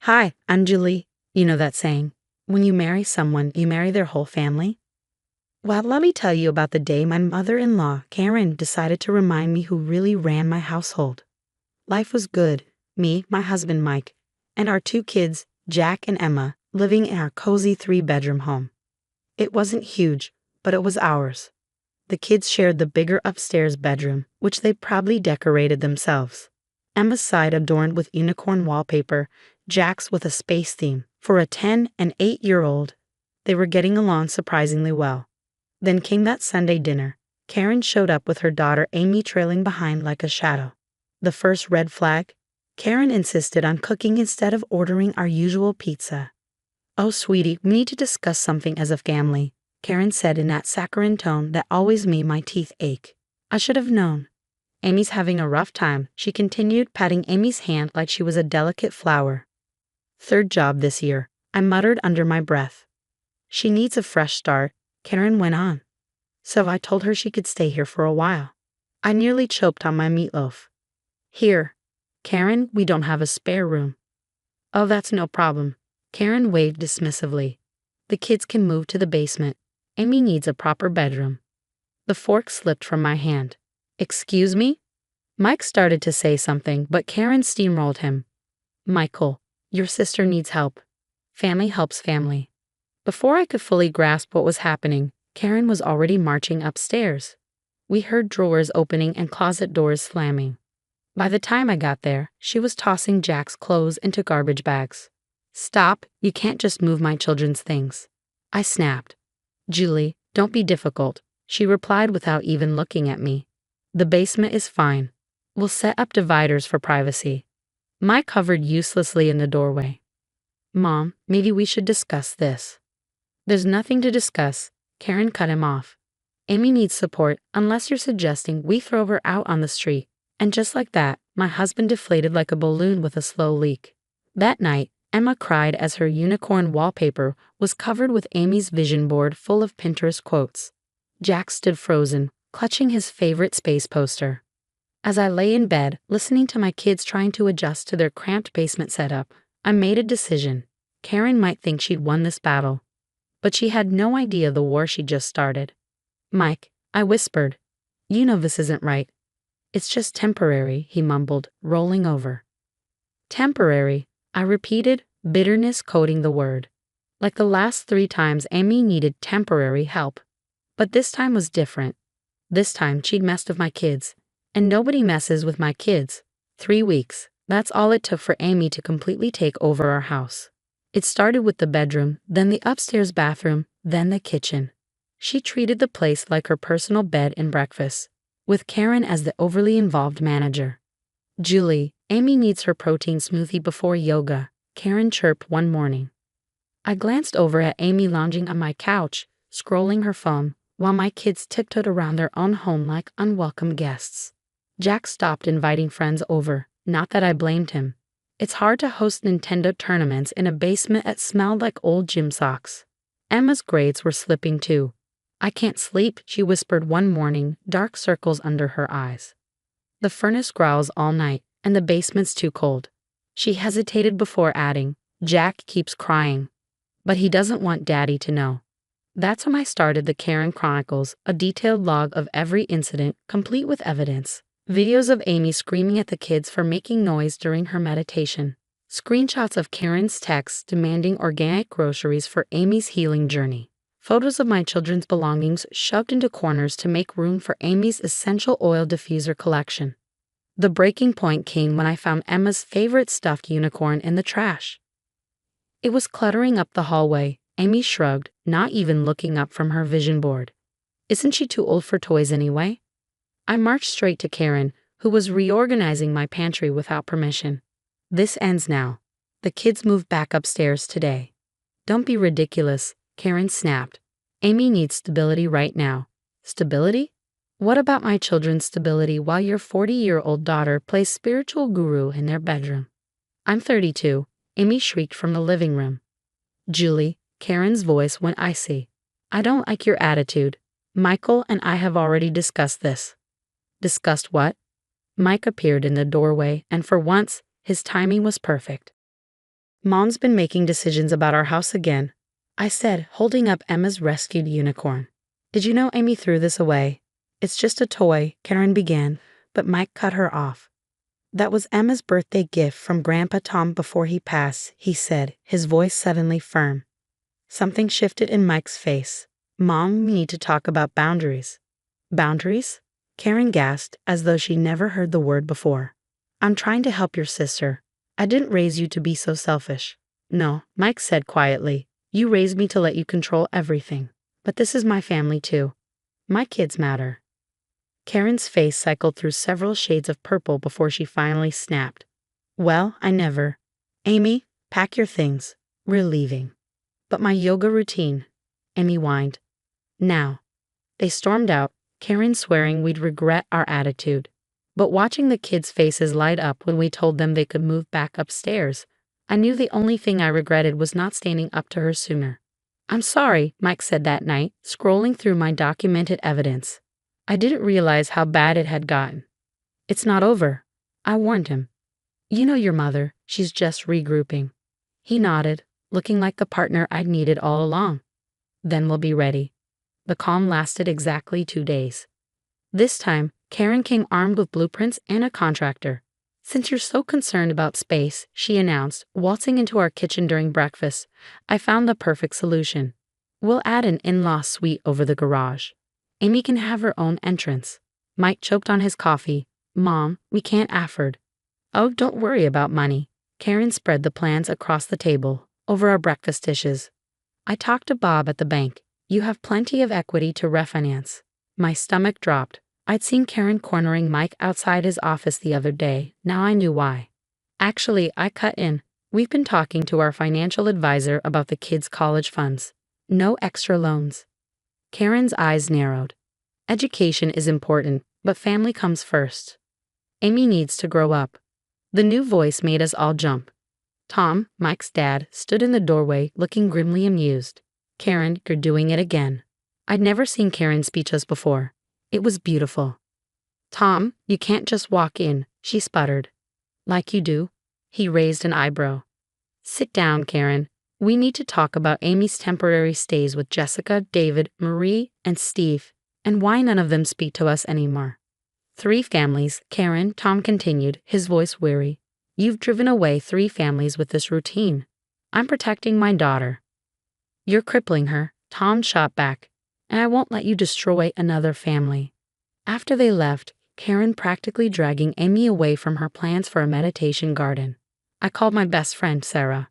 Hi, I'm Julie. You know that saying, when you marry someone, you marry their whole family? Well, let me tell you about the day my mother-in-law, Karen, decided to remind me who really ran my household. Life was good, me, my husband Mike, and our two kids, Jack and Emma, living in our cozy three-bedroom home. It wasn't huge, but it was ours. The kids shared the bigger upstairs bedroom, which they proudly decorated themselves. Emma's side adorned with unicorn wallpaper, Jack's with a space theme. For a 10 and 8-year-old, they were getting along surprisingly well. Then came that Sunday dinner. Karen showed up with her daughter Amy trailing behind like a shadow. The first red flag? Karen insisted on cooking instead of ordering our usual pizza. "Oh, sweetie, we need to discuss something as a family," Karen said in that saccharine tone that always made my teeth ache. I should have known. "Amy's having a rough time," she continued, patting Amy's hand like she was a delicate flower. "Third job this year," I muttered under my breath. "She needs a fresh start," Karen went on. "So I told her she could stay here for a while." I nearly choked on my meatloaf. "Here, Karen, we don't have a spare room." "Oh, that's no problem." Karen waved dismissively. "The kids can move to the basement. Amy needs a proper bedroom." The fork slipped from my hand. "Excuse me?" Mike started to say something, but Karen steamrolled him. "Michael, your sister needs help. Family helps family." Before I could fully grasp what was happening, Karen was already marching upstairs. We heard drawers opening and closet doors slamming. By the time I got there, she was tossing Jack's clothes into garbage bags. "Stop, you can't just move my children's things." I snapped. "Julie, don't be difficult," she replied without even looking at me. "The basement is fine. We'll set up dividers for privacy." Mike hovered uselessly in the doorway. "Mom, maybe we should discuss this." "There's nothing to discuss," Karen cut him off. "Amy needs support unless you're suggesting we throw her out on the street." And just like that, my husband deflated like a balloon with a slow leak. That night, Emma cried as her unicorn wallpaper was covered with Amy's vision board full of Pinterest quotes. Jack stood frozen, clutching his favorite space poster. As I lay in bed, listening to my kids trying to adjust to their cramped basement setup, I made a decision. Karen might think she'd won this battle, but she had no idea the war she'd just started. "Mike," I whispered, "you know this isn't right." "It's just temporary," he mumbled, rolling over. "Temporary," I repeated, bitterness coating the word. Like the last 3 times Amy needed temporary help. But this time was different. This time she'd messed with my kids. And nobody messes with my kids. 3 weeks, that's all it took for Amy to completely take over our house. It started with the bedroom, then the upstairs bathroom, then the kitchen. She treated the place like her personal bed and breakfast, with Karen as the overly involved manager. "Julie, Amy needs her protein smoothie before yoga," Karen chirped one morning. I glanced over at Amy lounging on my couch, scrolling her phone, while my kids tiptoed around their own home like unwelcome guests. Jack stopped inviting friends over, not that I blamed him. It's hard to host Nintendo tournaments in a basement that smelled like old gym socks. Emma's grades were slipping too. "I can't sleep," she whispered one morning, dark circles under her eyes. "The furnace growls all night, and the basement's too cold." She hesitated before adding, "Jack keeps crying. But he doesn't want Daddy to know." That's when I started the Karen Chronicles, a detailed log of every incident, complete with evidence. Videos of Amy screaming at the kids for making noise during her meditation. Screenshots of Karen's texts demanding organic groceries for Amy's healing journey. Photos of my children's belongings shoved into corners to make room for Amy's essential oil diffuser collection. The breaking point came when I found Emma's favorite stuffed unicorn in the trash. It was cluttering up the hallway. Amy shrugged, not even looking up from her vision board. "Isn't she too old for toys anyway?" I marched straight to Karen, who was reorganizing my pantry without permission. "This ends now. The kids moved back upstairs today." "Don't be ridiculous," Karen snapped. "Amy needs stability right now." "Stability? What about my children's stability while your 40-year-old daughter plays spiritual guru in their bedroom?" "I'm 32, Amy shrieked from the living room. "Julie," Karen's voice went icy. "I don't like your attitude. Michael and I have already discussed this." "Discussed what?" Mike appeared in the doorway, and for once, his timing was perfect. Mom's been making decisions about our house again, I said, holding up Emma's rescued unicorn. Did you know Amy threw this away? It's just a toy, Karen began, but Mike cut her off. That was Emma's birthday gift from Grandpa Tom before he passed, he said, his voice suddenly firm. Something shifted in Mike's face. Mom, we need to talk about boundaries. Boundaries? Karen gasped as though she never heard the word before. I'm trying to help your sister. I didn't raise you to be so selfish. No, Mike said quietly. You raised me to let you control everything. But this is my family too. My kids matter. Karen's face cycled through several shades of purple before she finally snapped. Well, I never. Amy, pack your things. We're leaving. But my yoga routine. Amy whined. Now. They stormed out, Karen swearing we'd regret our attitude. But watching the kids' faces light up when we told them they could move back upstairs, I knew the only thing I regretted was not standing up to her sooner. I'm sorry, Mike said that night, scrolling through my documented evidence. I didn't realize how bad it had gotten. It's not over, I warned him. You know your mother, she's just regrouping. He nodded, looking like the partner I'd needed all along. Then we'll be ready. The calm lasted exactly 2 days. This time, Karen came armed with blueprints and a contractor. Since you're so concerned about space, she announced, waltzing into our kitchen during breakfast, I found the perfect solution. We'll add an in-law suite over the garage. Amy can have her own entrance. Mike choked on his coffee. Mom, we can't afford. Oh, don't worry about money. Karen spread the plans across the table, over our breakfast dishes. I talked to Bob at the bank. You have plenty of equity to refinance. My stomach dropped. I'd seen Karen cornering Mike outside his office the other day. Now I knew why. Actually, I cut in. We've been talking to our financial advisor about the kids' college funds. No extra loans. Karen's eyes narrowed. Education is important, but family comes first. Amy needs to grow up. The new voice made us all jump. Tom, Mike's dad, stood in the doorway looking grimly amused. Karen, you're doing it again. I'd never seen Karen speechless before. It was beautiful. Tom, you can't just walk in, she sputtered. Like you do? He raised an eyebrow. Sit down, Karen. We need to talk about Amy's temporary stays with Jessica, David, Marie, and Steve, and why none of them speak to us anymore. 3 families, Karen, Tom continued, his voice weary. You've driven away 3 families with this routine. I'm protecting my daughter. You're crippling her, Tom shot back, and I won't let you destroy another family. After they left, Karen practically dragging Amy away from her plans for a meditation garden. I called my best friend, Sarah.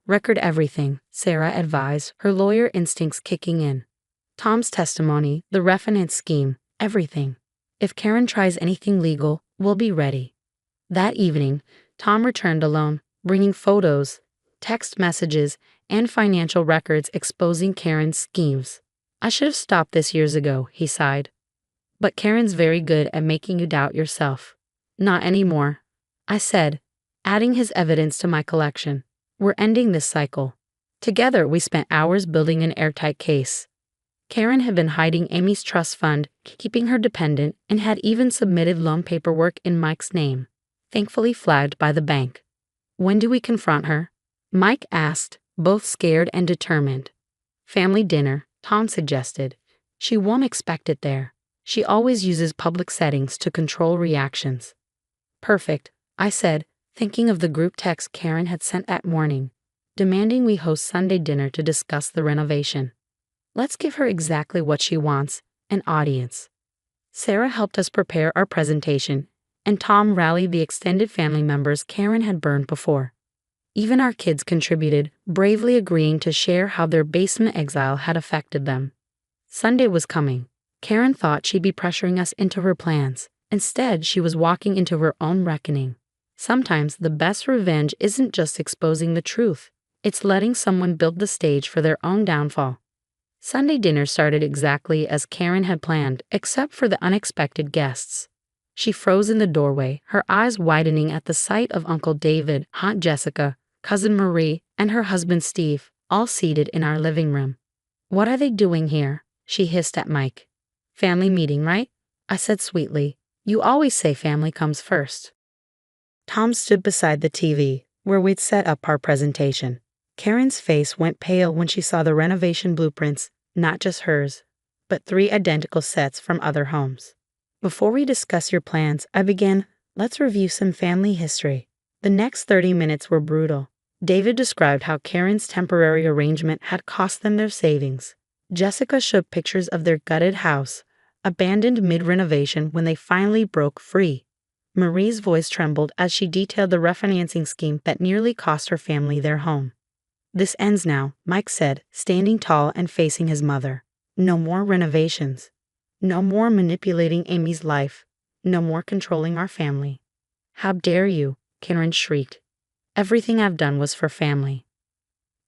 Record everything, Sarah advised, her lawyer instincts kicking in. Tom's testimony, the refinance scheme, everything. If Karen tries anything legal, we'll be ready. That evening, Tom returned alone, bringing photos, text messages, and financial records exposing Karen's schemes. I should have stopped this years ago, he sighed. But Karen's very good at making you doubt yourself. Not anymore, I said, adding his evidence to my collection. We're ending this cycle. Together, we spent hours building an airtight case. Karen had been hiding Amy's trust fund, keeping her dependent, and had even submitted loan paperwork in Mike's name, thankfully flagged by the bank. When do we confront her? Mike asked, both scared and determined. Family dinner, Tom suggested. She won't expect it there. She always uses public settings to control reactions. Perfect, I said, thinking of the group text Karen had sent that morning, demanding we host Sunday dinner to discuss the renovation. Let's give her exactly what she wants, an audience. Sarah helped us prepare our presentation, and Tom rallied the extended family members Karen had burned before. Even our kids contributed, bravely agreeing to share how their basement exile had affected them. Sunday was coming. Karen thought she'd be pressuring us into her plans. Instead, she was walking into her own reckoning. Sometimes the best revenge isn't just exposing the truth. It's letting someone build the stage for their own downfall. Sunday dinner started exactly as Karen had planned, except for the unexpected guests. She froze in the doorway, her eyes widening at the sight of Uncle David, Aunt Jessica, Cousin Marie, and her husband Steve, all seated in our living room. What are they doing here? She hissed at Mike. Family meeting, right? I said sweetly. You always say family comes first. Tom stood beside the TV, where we'd set up our presentation. Karen's face went pale when she saw the renovation blueprints, not just hers, but 3 identical sets from other homes. Before we discuss your plans, I began, let's review some family history. The next 30 minutes were brutal. David described how Karen's temporary arrangement had cost them their savings. Jessica showed pictures of their gutted house, abandoned mid-renovation when they finally broke free. Marie's voice trembled as she detailed the refinancing scheme that nearly cost her family their home. This ends now, Mike said, standing tall and facing his mother. No more renovations. No more manipulating Amy's life. No more controlling our family. How dare you, Karen shrieked. Everything I've done was for family.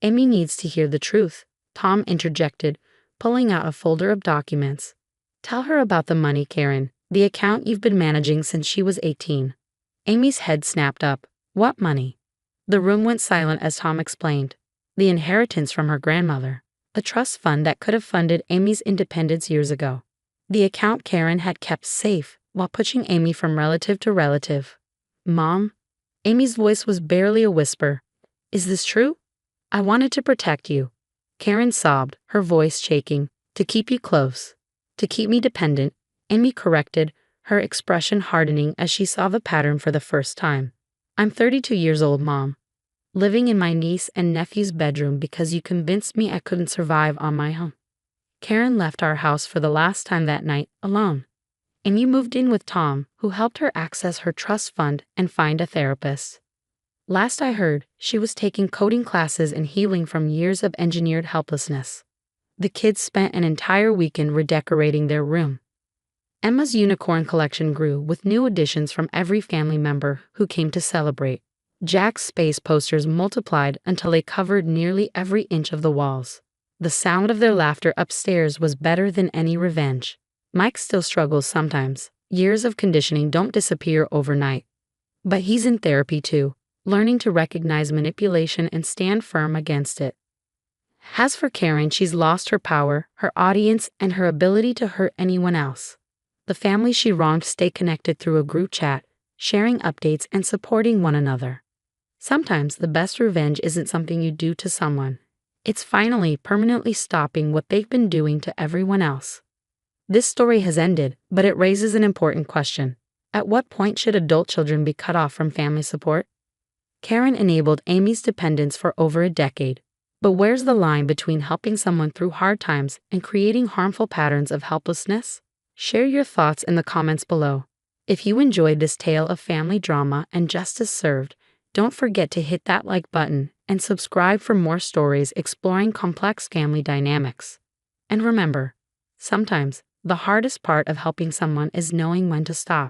Amy needs to hear the truth, Tom interjected, pulling out a folder of documents. Tell her about the money, Karen, the account you've been managing since she was 18. Amy's head snapped up. What money? The room went silent as Tom explained. The inheritance from her grandmother. A trust fund that could have funded Amy's independence years ago. The account Karen had kept safe while pushing Amy from relative to relative. Mom? Amy's voice was barely a whisper. Is this true? I wanted to protect you. Karen sobbed, her voice shaking. To keep you close. To keep me dependent, Amy corrected, her expression hardening as she saw the pattern for the first time. I'm 32 years old, Mom. Living in my niece and nephew's bedroom because you convinced me I couldn't survive on my own. Karen left our house for the last time that night, alone. Amy moved in with Tom, who helped her access her trust fund and find a therapist. Last I heard, she was taking coding classes and healing from years of engineered helplessness. The kids spent an entire weekend redecorating their room. Emma's unicorn collection grew with new additions from every family member who came to celebrate. Jack's space posters multiplied until they covered nearly every inch of the walls. The sound of their laughter upstairs was better than any revenge. Mike still struggles sometimes. Years of conditioning don't disappear overnight. But he's in therapy too, learning to recognize manipulation and stand firm against it. As for Karen, she's lost her power, her audience, and her ability to hurt anyone else. The family she wronged stay connected through a group chat, sharing updates and supporting one another. Sometimes the best revenge isn't something you do to someone. It's finally permanently stopping what they've been doing to everyone else. This story has ended, but it raises an important question. At what point should adult children be cut off from family support? Karen enabled Amy's dependence for over a decade. But where's the line between helping someone through hard times and creating harmful patterns of helplessness? Share your thoughts in the comments below. If you enjoyed this tale of family drama and justice served, don't forget to hit that like button and subscribe for more stories exploring complex family dynamics. And remember, sometimes the hardest part of helping someone is knowing when to stop.